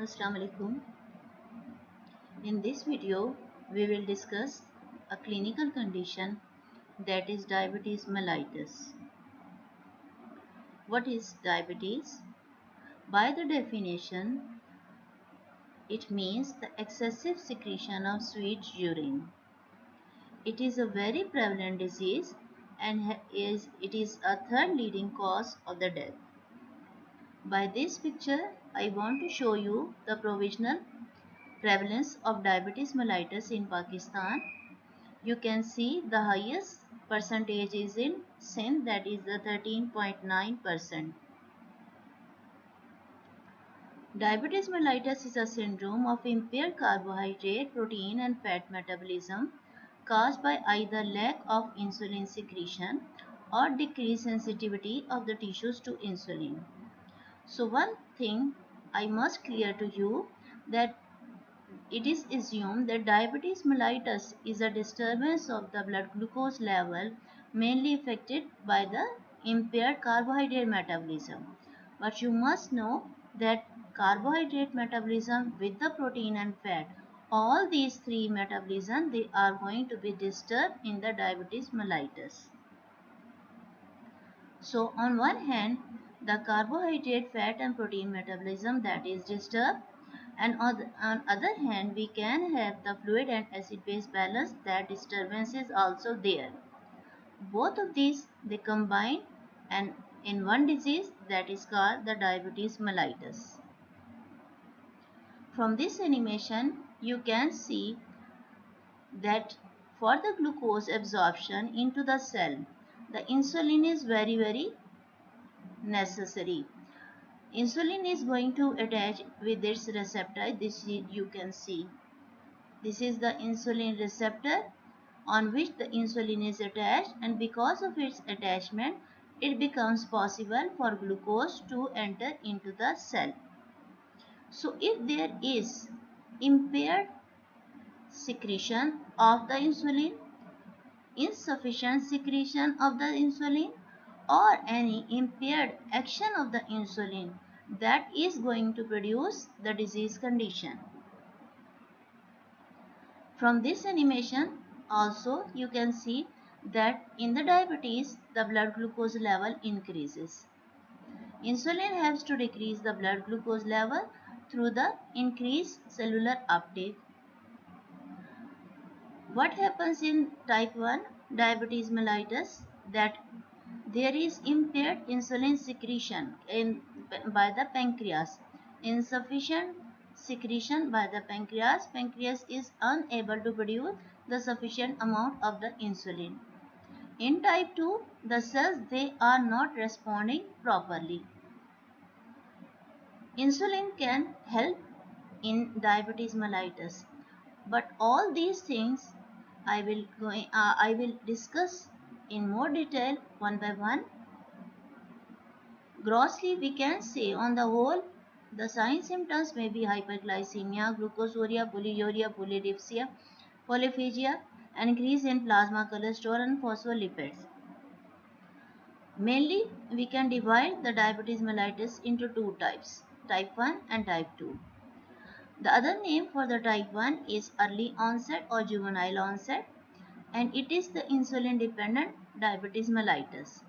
Assalamu alaikum. In this video, we will discuss a clinical condition that is diabetes mellitus. What is diabetes? By the definition, it means the excessive secretion of sweet urine. It is a very prevalent disease and it is a third leading cause of the death. By this picture, I want to show you the provisional prevalence of diabetes mellitus in Pakistan. You can see the highest percentage is in Sindh, that is the 13.9%. Diabetes mellitus is a syndrome of impaired carbohydrate, protein and fat metabolism caused by either lack of insulin secretion or decreased sensitivity of the tissues to insulin. So one thing I must clear to you that it is assumed that diabetes mellitus is a disturbance of the blood glucose level mainly affected by the impaired carbohydrate metabolism. But you must know that carbohydrate metabolism with the protein and fat, all these three metabolism, they are going to be disturbed in the diabetes mellitus. So on one hand, the carbohydrate, fat and protein metabolism that is disturbed, and on other hand we can have the fluid and acid base balance, that disturbance is also there. Both of these they combine and in one disease that is called the diabetes mellitus. From this animation you can see that for the glucose absorption into the cell, the insulin is very necessary. Insulin is going to attach with its receptor. This you can see. This is the insulin receptor on which the insulin is attached, and because of its attachment, it becomes possible for glucose to enter into the cell. So if there is impaired secretion of the insulin, insufficient secretion of the insulin, or any impaired action of the insulin, that is going to produce the disease condition. From this animation also you can see that in the diabetes the blood glucose level increases. Insulin helps to decrease the blood glucose level through the increased cellular uptake. What happens in type 1 diabetes mellitus? That there is impaired insulin secretion by the pancreas. Insufficient secretion by the pancreas. Pancreas is unable to produce the sufficient amount of the insulin. In type 2, the cells they are not responding properly. Insulin can help in diabetes mellitus, but all these things I will discuss in more detail one by one. Grossly, we can say on the whole, the sign symptoms may be hyperglycemia, glucosuria, polyuria, polydipsia, polyphagia, and increase in plasma cholesterol and phospholipids. Mainly, we can divide the diabetes mellitus into two types, type 1 and type 2. The other name for the type 1 is early onset or juvenile onset, and it is the insulin dependent diabetes mellitus.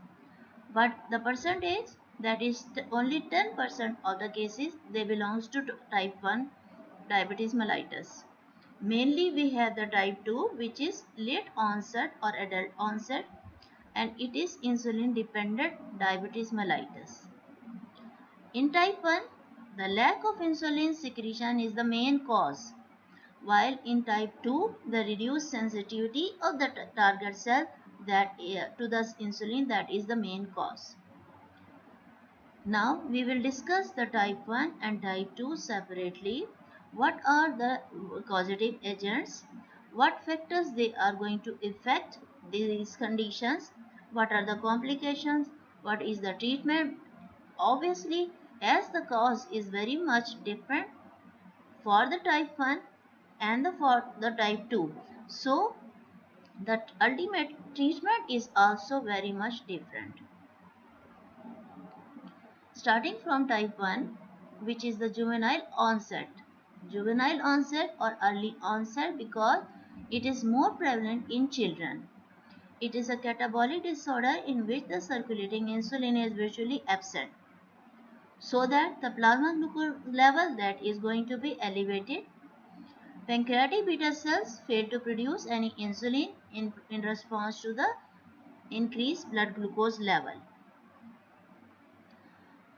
But the percentage, that is only 10% of the cases, they belongs to type 1 diabetes mellitus. Mainly we have the type 2, which is late onset or adult onset, and it is insulin dependent diabetes mellitus. In type 1, the lack of insulin secretion is the main cause, while in type 2, the reduced sensitivity of the target cell to the insulin, that is the main cause. Now we will discuss the type 1 and type 2 separately. What are the causative agents? What factors they are going to affect these conditions? What are the complications? What is the treatment? Obviously, as the cause is very much different for the type 1 and for the type 2. So, the ultimate treatment is also very much different. Starting from type 1, which is the juvenile onset. Juvenile onset or early onset because it is more prevalent in children. It is a catabolic disorder in which the circulating insulin is virtually absent, so that the plasma glucose level that is going to be elevated. Pancreatic beta cells fail to produce any insulin in response to the increased blood glucose level.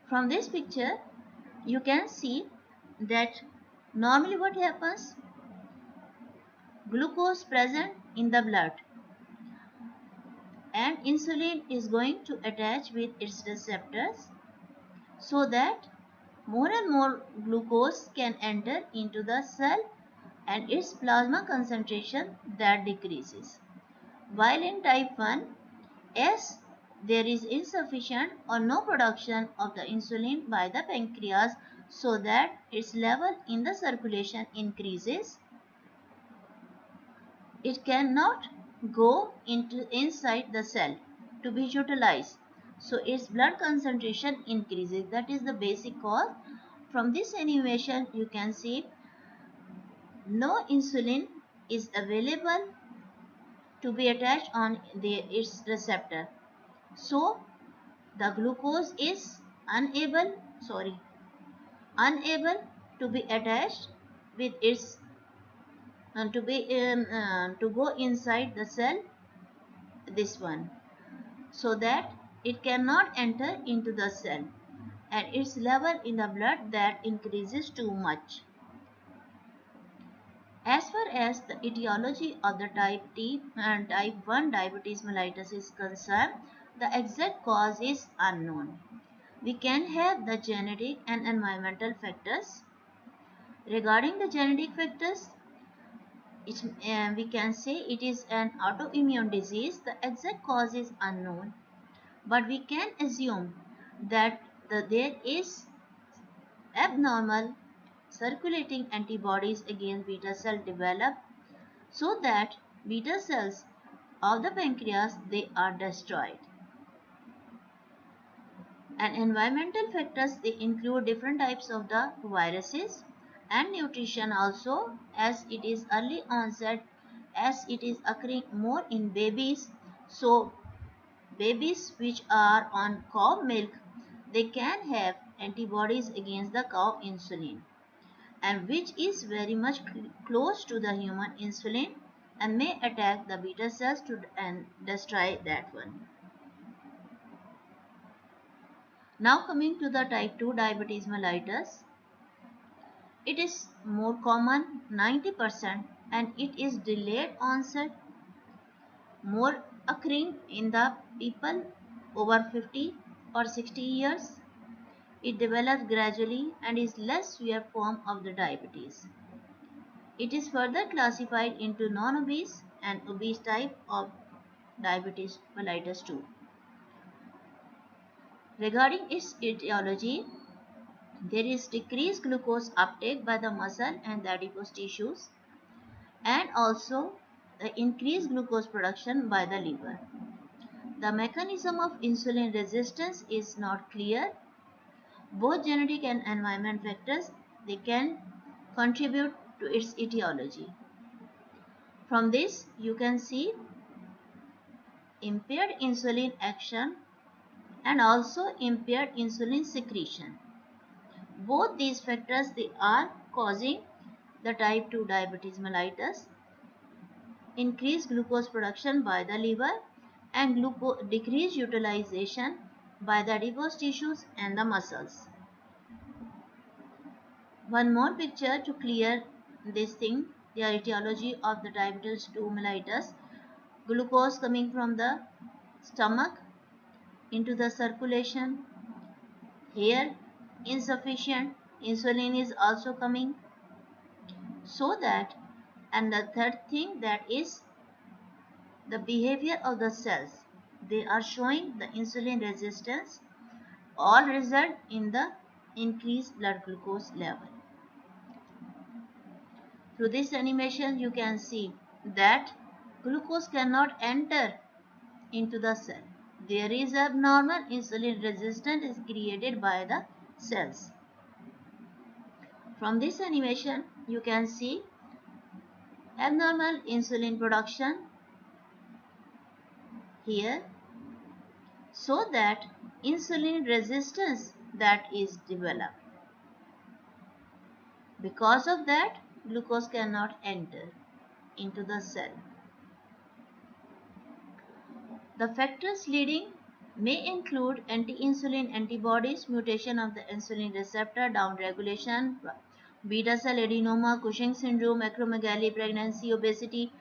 From this picture, you can see that normally what happens, glucose present in the blood and insulin is going to attach with its receptors so that more and more glucose can enter into the cell and its plasma concentration that decreases. While in type 1, as there is insufficient or no production of the insulin by the pancreas so that its level in the circulation increases, it cannot go inside the cell to be utilized. So its blood concentration increases. That is the basic cause. From this animation, you can see no insulin is available to be attached on its receptor. So the glucose is unable to be attached with its to go inside the cell, this one, so that it cannot enter into the cell and its level in the blood that increases too much. As far as the etiology of the type T and type 1 diabetes mellitus is concerned, the exact cause is unknown. We can have the genetic and environmental factors. Regarding the genetic factors, we can say it is an autoimmune disease. The exact cause is unknown, but we can assume that there is abnormal circulating antibodies against beta cell developed so that beta cells of the pancreas, they are destroyed. And environmental factors, they include different types of the viruses and nutrition also, as it is early onset, as it is occurring more in babies. So babies which are on cow milk, they can have antibodies against the cow insulin, and which is very much close to the human insulin and may attack the beta cells and destroy that one. Now coming to the type 2 diabetes mellitus, it is more common, 90%, and it is delayed onset, more occurring in the people over 50 or 60 years. It develops gradually and is less severe form of the diabetes. It is further classified into non-obese and obese type of diabetes mellitus 2. Regarding its etiology, there is decreased glucose uptake by the muscle and the adipose tissues, and also the increased glucose production by the liver. The mechanism of insulin resistance is not clear. Both genetic and environment factors, they can contribute to its etiology. From this, you can see impaired insulin action and also impaired insulin secretion. Both these factors, they are causing the type 2 diabetes mellitus, increased glucose production by the liver and decreased utilization by the adipose tissues and the muscles. One more picture to clear this thing, the etiology of the diabetes 2 mellitus. Glucose coming from the stomach into the circulation. Here insufficient insulin is also coming, so that, and the third thing, that is the behavior of the cells. They are showing the insulin resistance, all result in the increased blood glucose level. Through this animation, you can see that glucose cannot enter into the cell. There is abnormal insulin resistance is created by the cells. From this animation, you can see abnormal insulin production here, so that insulin resistance that is developed. Because of that, glucose cannot enter into the cell. The factors leading may include anti-insulin antibodies, mutation of the insulin receptor, downregulation, beta cell adenoma, Cushing syndrome, acromegaly, pregnancy, obesity,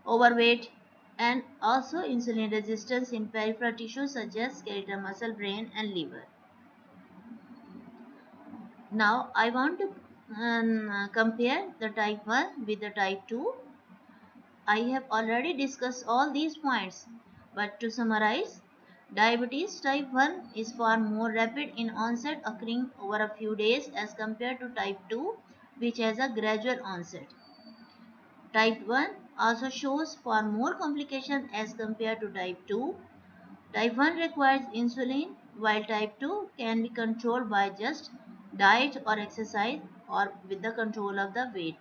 overweight, and also insulin resistance in peripheral tissues such as skeletal muscle, brain, and liver. Now I want to compare the type 1 with the type 2. I have already discussed all these points, but to summarize, diabetes type 1 is far more rapid in onset, occurring over a few days as compared to type 2, which has a gradual onset. Type 1 also shows far more complications as compared to type 2. Type 1 requires insulin, while type 2 can be controlled by just diet or exercise or with the control of the weight.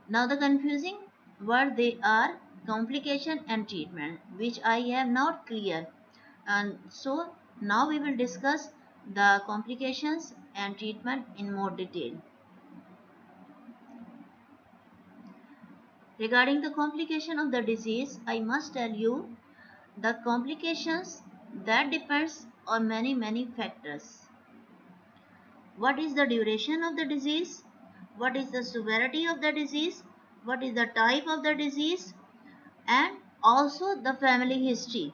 Now the confusing word they are complication and treatment, which I have not clear. And so now we will discuss the complications and treatment in more detail. Regarding the complication of the disease, I must tell you the complications that depends on many factors. What is the duration of the disease? What is the severity of the disease? What is the type of the disease? And also the family history.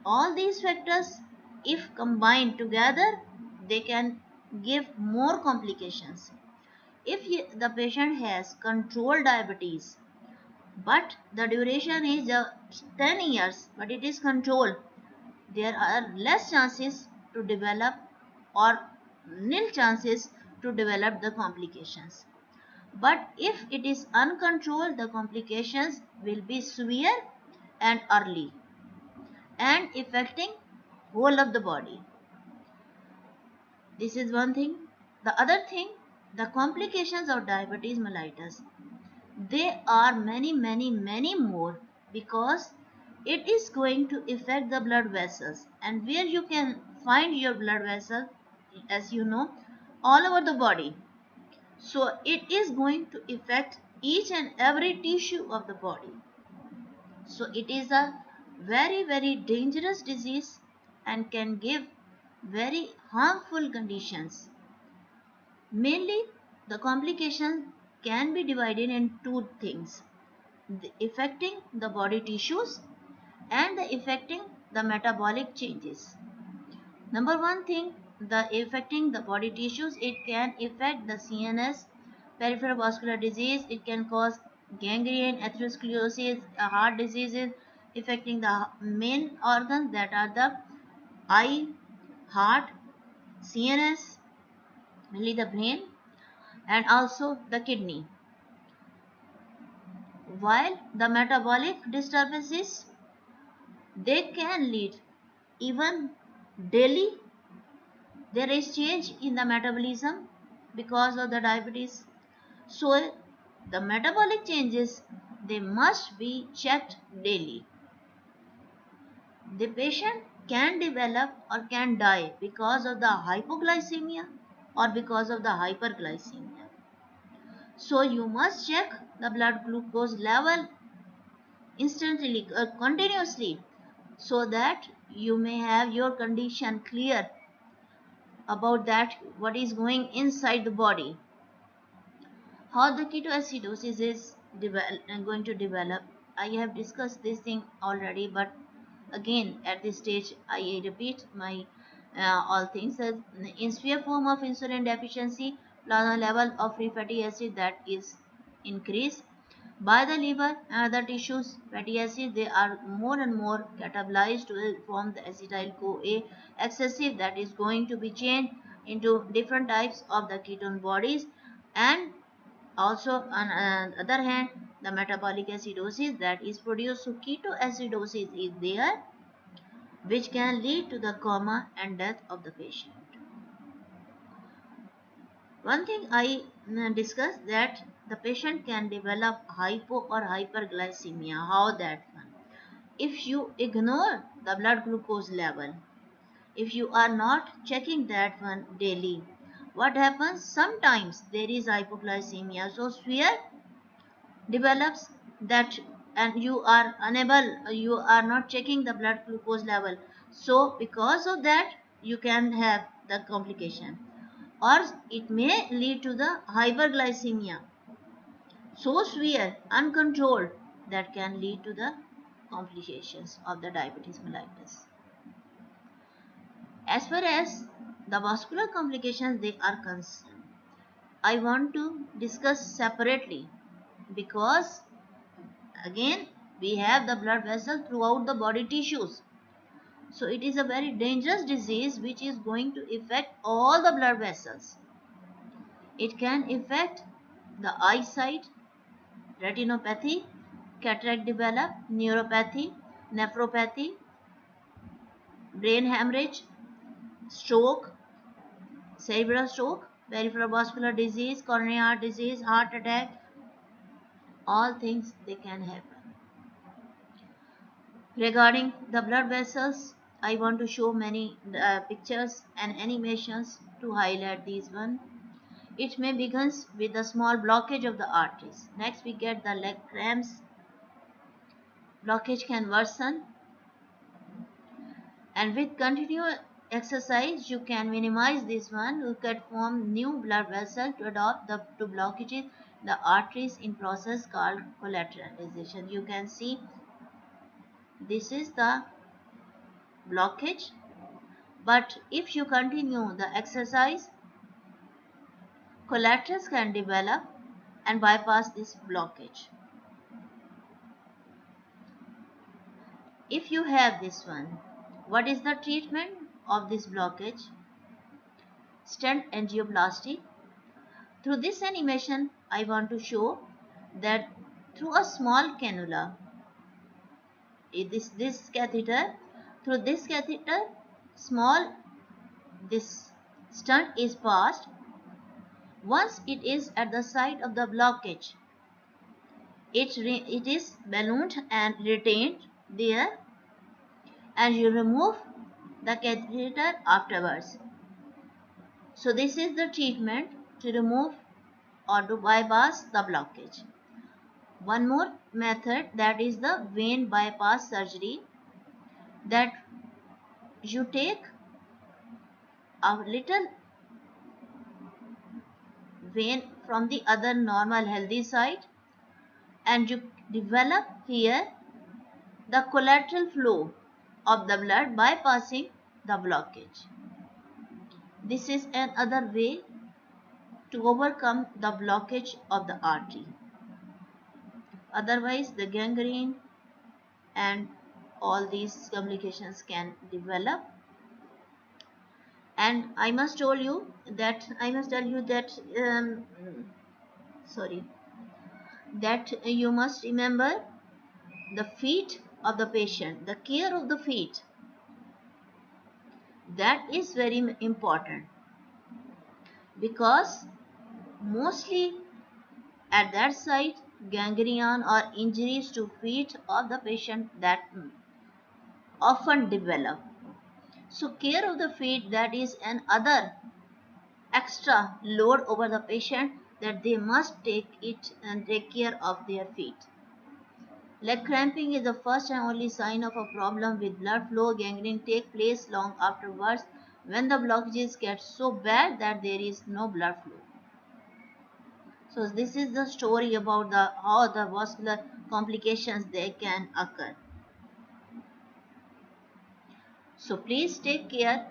All these factors, if combined together, they can give more complications. If the patient has controlled diabetes, but the duration is 10 years, but it is controlled, there are less chances to develop or nil chances to develop the complications. But if it is uncontrolled, the complications will be severe and early and affecting whole of the body. This is one thing. The other thing, the complications of diabetes mellitus, they are many more, because it is going to affect the blood vessels, and where you can find your blood vessel, as you know, all over the body. So it is going to affect each and every tissue of the body. So it is a very dangerous disease and can give very harmful conditions. Mainly, the complication can be divided in two things: affecting the body tissues and the affecting the metabolic changes. Number one thing, the affecting the body tissues, it can affect the CNS, peripheral vascular disease, it can cause gangrene, atherosclerosis, heart diseases, affecting the main organs that are the eye, heart, CNS, mainly the brain, and also the kidney. While the metabolic disturbances, they can lead even daily there is change in the metabolism because of the diabetes. So the metabolic changes, they must be checked daily. The patient can develop or can die because of the hypoglycemia or because of the hyperglycemia. So you must check the blood glucose level instantly, continuously, so that you may have your condition clear about that what is going inside the body. How the ketoacidosis is going to develop, I have discussed this thing already, but again at this stage I repeat my all things. In severe form of insulin deficiency, plasma level of free fatty acid that is increased by the liver and other tissues. Fatty acids, they are more and more catabolized to form the acetyl CoA excessive, that is going to be changed into different types of the ketone bodies. And also on the other hand, the metabolic acidosis that is produced, so ketoacidosis is there, which can lead to the coma and death of the patient. One thing I discussed, that the patient can develop hypo or hyperglycemia. How that one? If you ignore the blood glucose level, if you are not checking that one daily, what happens? Sometimes there is hypoglycemia so severe develops that, and you are unable, you are not checking the blood glucose level, so because of that you can have the complication, or it may lead to the hyperglycemia so severe uncontrolled that can lead to the complications of the diabetes mellitus. As far as the vascular complications they are concerned, I want to discuss separately, because again we have the blood vessel throughout the body tissues. So it is a very dangerous disease which is going to affect all the blood vessels. It can affect the eyesight, retinopathy, cataract develop, neuropathy, nephropathy, brain hemorrhage, stroke, cerebral stroke, peripheral vascular disease, coronary heart disease, heart attack, all things they can happen. Regarding the blood vessels, I want to show many pictures and animations to highlight these one. It may begins with a small blockage of the arteries. Next we get the leg cramps. Blockage can worsen, and with continuous exercise you can minimize this one. You can form new blood vessel to adopt the to blockages the arteries in process called collateralization. You can see this is the blockage, but if you continue the exercise, collaterals can develop and bypass this blockage. If you have this one, what is the treatment of this blockage? Stent angioplasty. Through this animation, I want to show that through a small cannula, this catheter, through this catheter, small this stent is passed. Once it is at the site of the blockage, it is ballooned and retained there, and you remove the catheter afterwards. So this is the treatment to remove or to bypass the blockage. One more method, that is the vein bypass surgery, that you take a little vein from the other normal healthy side and you develop here the collateral flow of the blood bypassing the blockage. This is another way to overcome the blockage of the artery. Otherwise, the gangrene and all these complications can develop. And I must tell you that you must remember the feet of the patient, the care of the feet. That is very important, because mostly at that site gangrene or injuries to feet of the patient that often develop. So care of the feet, that is another extra load over the patient, that they must take it and take care of their feet. Leg cramping is the first and only sign of a problem with blood flow. Gangrene takes place long afterwards when the blockages get so bad that there is no blood flow. So this is the story about how the vascular complications they can occur. So please take care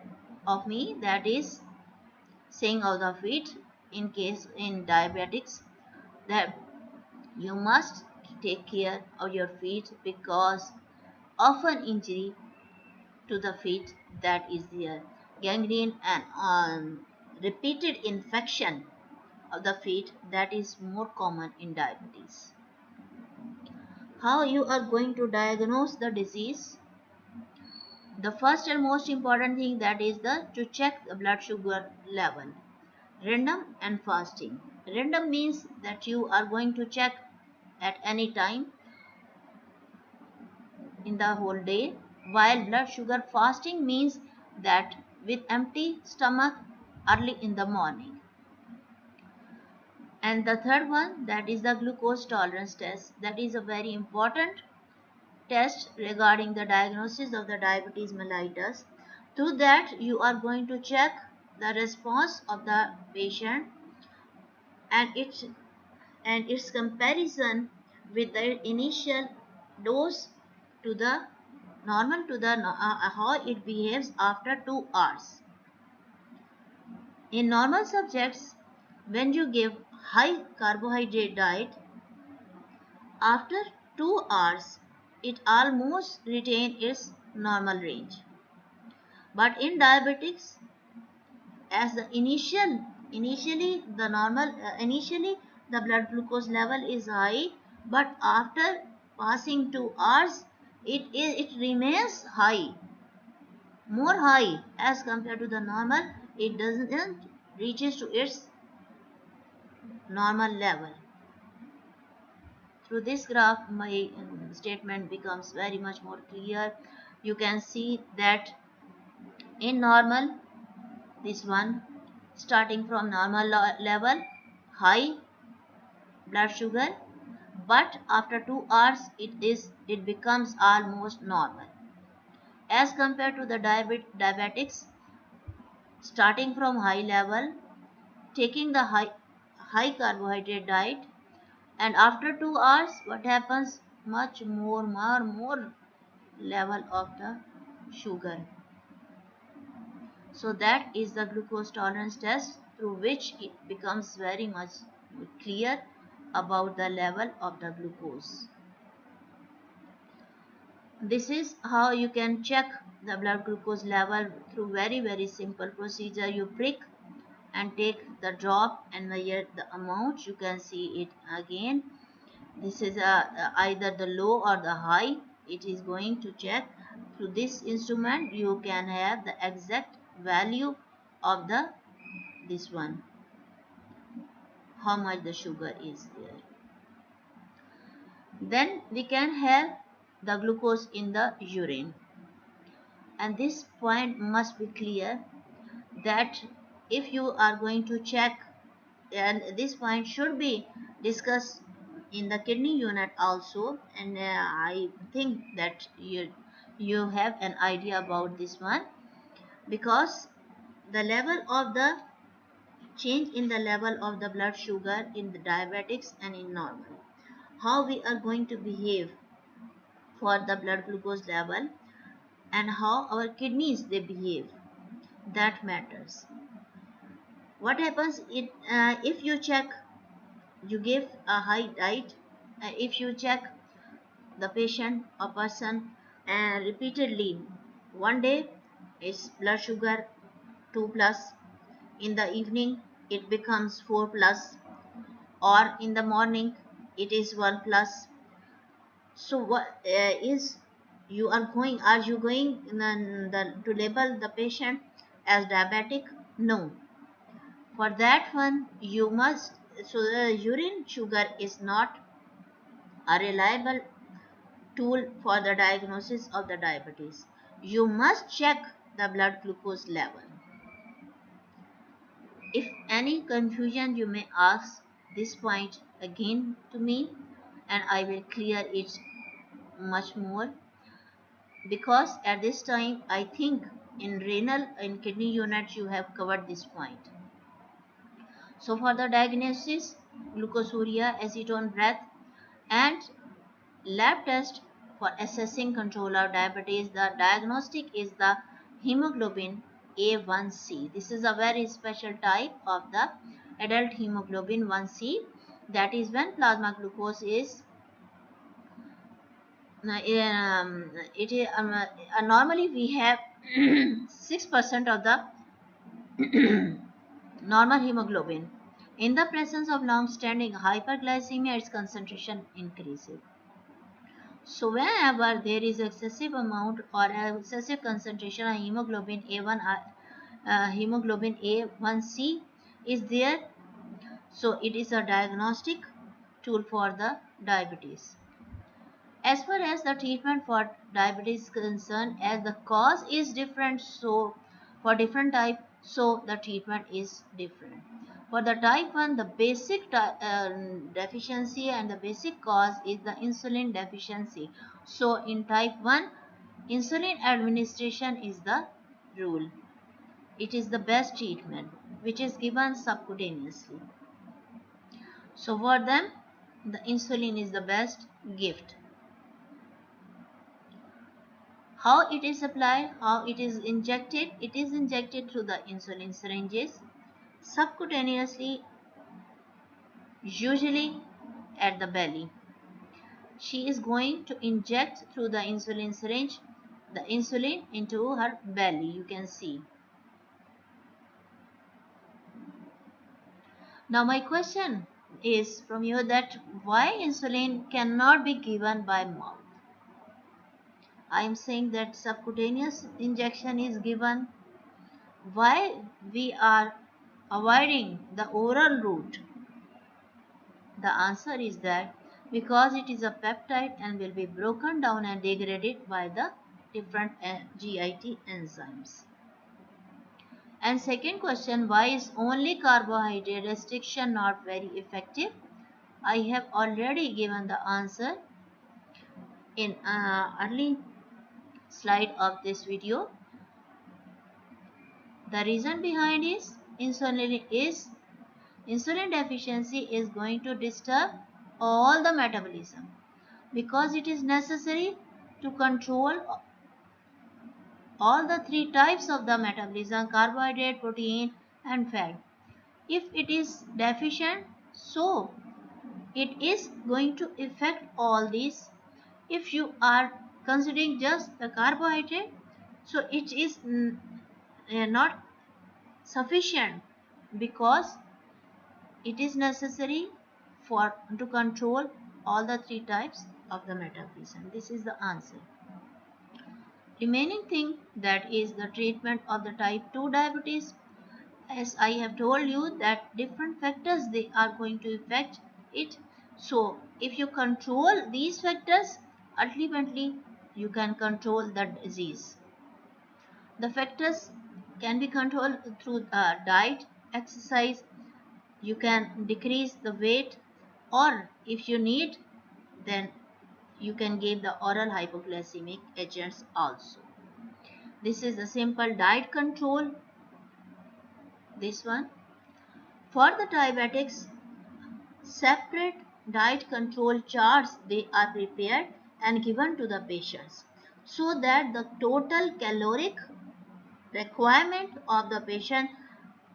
of me, that is saying of the feet in case in diabetics, that you must take care of your feet, because often injury to the feet that is there, gangrene and repeated infection of the feet, that is more common in diabetes. How you are going to diagnose the disease? The first and most important thing, that is to check the blood sugar level. Random and fasting. Random means that you are going to check at any time in the whole day, while blood sugar fasting means that with empty stomach early in the morning. And the third one, that is the glucose tolerance test. That is a very important test regarding the diagnosis of the diabetes mellitus. Through that, you are going to check the response of the patient and its comparison with the initial dose to the normal to the how it behaves after 2 hours. In normal subjects, when you give high carbohydrate diet, after 2 hours it almost retain its normal range. But in diabetics, as the initially the blood glucose level is high, but after passing 2 hours it remains high, more high as compared to the normal. It doesn't reaches to its normal level. Through this graph, my statement becomes very much more clear. You can see that in normal, this one, starting from normal level, high blood sugar, but after 2 hours it becomes almost normal. As compared to the diabetics, starting from high level, taking the high carbohydrate diet, and after 2 hours what happens, much more level of the sugar. So that is the glucose tolerance test, through which it becomes very much clear about the level of the glucose. This is how you can check the blood glucose level through very simple procedure. You prick and take the drop and measure the amount. You can see it again. This is either the low or the high. It is going to check. Through this instrument you can have the exact value of this one, how much the sugar is there. Then we can have the glucose in the urine, and this point must be clear, that if you are going to check, and this point should be discussed in the kidney unit also, and I think that you have an idea about this one, because the level of the change in the level of the blood sugar in the diabetics and in normal, how we are going to behave for the blood glucose level, and how our kidneys they behave, that matters. What happens if you check, you give a high diet, if you check the patient or person repeatedly, one day is blood sugar 2 plus, in the evening it becomes 4 plus, or in the morning it is 1 plus. So what is are you going to label the patient as diabetic? No. For that one you must, so the urine sugar is not a reliable tool for the diagnosis of the diabetes. You must check the blood glucose level. If any confusion, you may ask this point again to me, and I will clear it much more, because at this time I think in renal and kidney unit you have covered this point. So for the diagnosis, glucosuria, acetone breath, and lab test for assessing control of diabetes, the diagnostic is the hemoglobin A1C. This is a very special type of the adult hemoglobin 1C. That is when plasma glucose is normally we have 6% of the normal hemoglobin. In the presence of long-standing hyperglycemia, its concentration increases. So whenever there is excessive amount or excessive concentration of hemoglobin A1, hemoglobin A1C, is there. So it is a diagnostic tool for the diabetes. As far as the treatment for diabetes is concerned, as the cause is different, so for different type, so the treatment is different. For the type 1, the basic deficiency and the basic cause is the insulin deficiency. So in type 1, insulin administration is the rule. It is the best treatment which is given subcutaneously. So for them, the insulin is the best gift. How it is applied, how it is injected? It is injected through the insulin syringes subcutaneously, usually at the belly. She is going to inject through the insulin syringe the insulin into her belly, you can see. Now my question is from you that why insulin cannot be given by mouth? I am saying that subcutaneous injection is given. Why we are avoiding the oral route? The answer is that because it is a peptide and will be broken down and degraded by the different GIT enzymes. And second question, why is only carbohydrate restriction not very effective? I have already given the answer in early slide of this video. The reason behind is insulin deficiency is going to disturb all the metabolism because it is necessary to control all the three types of the metabolism: carbohydrate, protein and fat. If it is deficient, so it is going to affect all these. If you are considering just the carbohydrate, so it is not sufficient because it is necessary for to control all the three types of the metabolism. This is the answer. Remaining thing, that is the treatment of the type 2 diabetes. As I have told you that different factors they are going to affect it. So if you control these factors, ultimately you can control the disease. The factors can be controlled through diet, exercise. You can decrease the weight, or if you need, then you can give the oral hypoglycemic agents also. This is the simple diet control. This one. For the diabetics, separate diet control charts they are prepared and given to the patients so that the total caloric requirement of the patient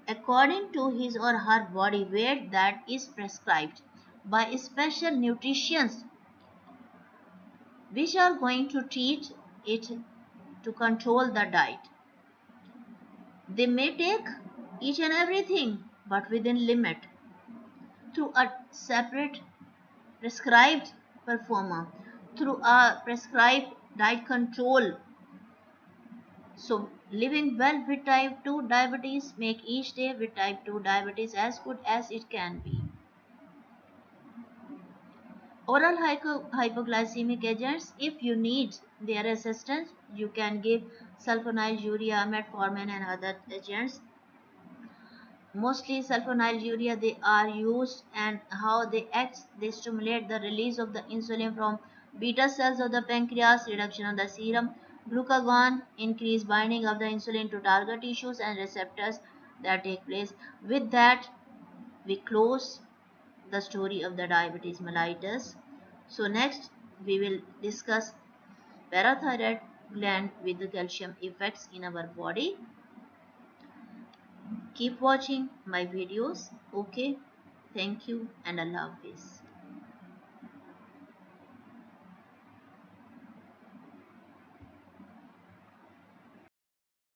according to his or her body weight that is prescribed by special nutritionists which are going to treat it to control the diet. They may take each and everything but within limit through a separate prescribed performer, through a prescribed diet control. So living well with type 2 diabetes make each day with type 2 diabetes as good as it can be. Oral hypoglycemic agents, if you need their assistance, you can give sulfonylurea, metformin and other agents. Mostly sulfonylurea they are used, and how they act, they stimulate the release of the insulin from beta cells of the pancreas, reduction of the serum glucagon, increase binding of the insulin to target tissues and receptors that take place. With that, we close the story of the diabetes mellitus. So next we will discuss parathyroid gland with the calcium effects in our body. Keep watching my videos. Okay, thank you and Allah Hafiz.